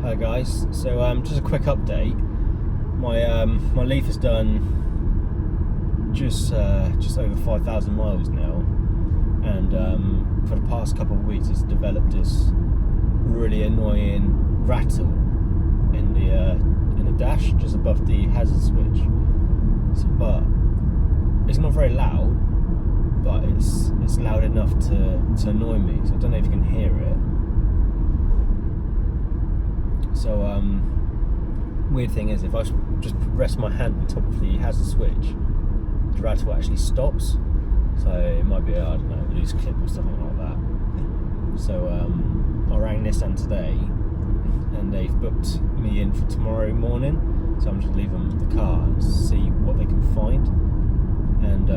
Hi guys, so just a quick update. My Leaf has done just over 5,000 miles now, and for the past couple of weeks it's developed this really annoying rattle in the dash just above the hazard switch. But it's not very loud, but it's loud enough to annoy me, so I don't know if you can hear it. So weird thing is, if I just rest my hand on top of the hazard switch, the rattle actually stops. So it might be, I don't know, a loose clip or something like that. So I rang Nissan today and they've booked me in for tomorrow morning. So I'm just leaving the car and see what they can find, and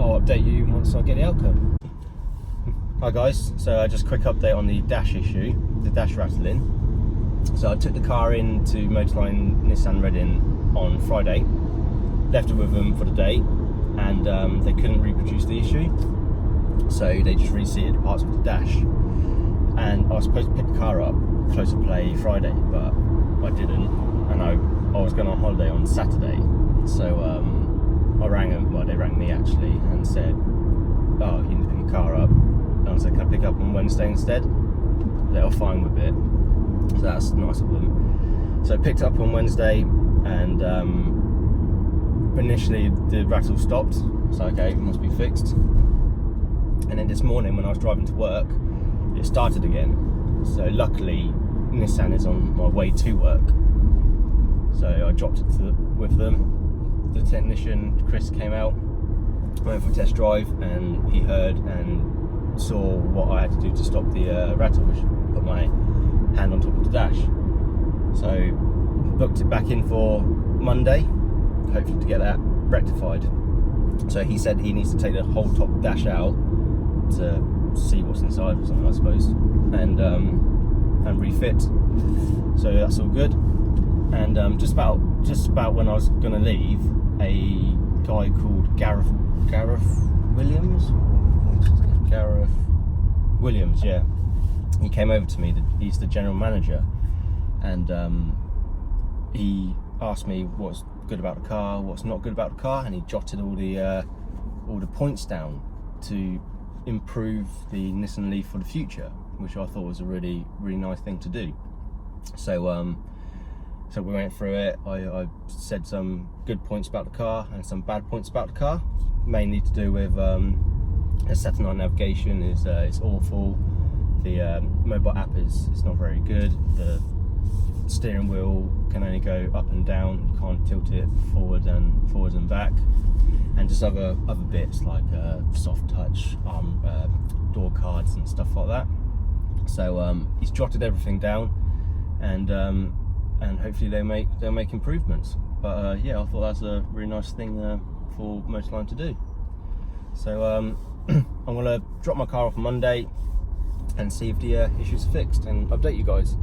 I'll update you once I get the outcome. Hi guys, so just a quick update on the dash issue, the dash rattling. So I took the car in to Motorline Nissan Reading on Friday, left it with them for the day, and they couldn't reproduce the issue, so they just reseated parts of the dash. And I was supposed to pick the car up close to play Friday, but I didn't, and I was going on holiday on Saturday. So I rang them, well they rang me actually, and said, oh, you need to pick your car up. And I said, can I pick up on Wednesday instead? They were fine with it. So that's nice of them. So I picked up on Wednesday, and initially the rattle stopped, so okay, it must be fixed. And then this morning when I was driving to work, it started again. So luckily Nissan is on my way to work, so I dropped it with them. The technician Chris came out, went for a test drive, and he heard and saw what I had to do to stop the rattle, which put my hand on top of the dash. So booked it back in for Monday, hopefully to get that rectified. So he said he needs to take the whole top dash out to see what's inside or something, I suppose, and refit. So that's all good. And just about when I was gonna leave, a guy called Gareth Williams, yeah, he came over to me. He's the general manager, and he asked me what's good about the car, what's not good about the car, and he jotted all the points down to improve the Nissan Leaf for the future, which I thought was a really nice thing to do. So so we went through it. I said some good points about the car and some bad points about the car, mainly to do with the satellite navigation is awful. The mobile app is not very good. The steering wheel can only go up and down, you can't tilt it forwards and back, and just other bits like soft touch, door cards and stuff like that. So he's jotted everything down, and hopefully they'll make improvements. But yeah, I thought that's a really nice thing for Motorline to do. So I'm gonna drop my car off Monday and see if the issue's fixed and update you guys.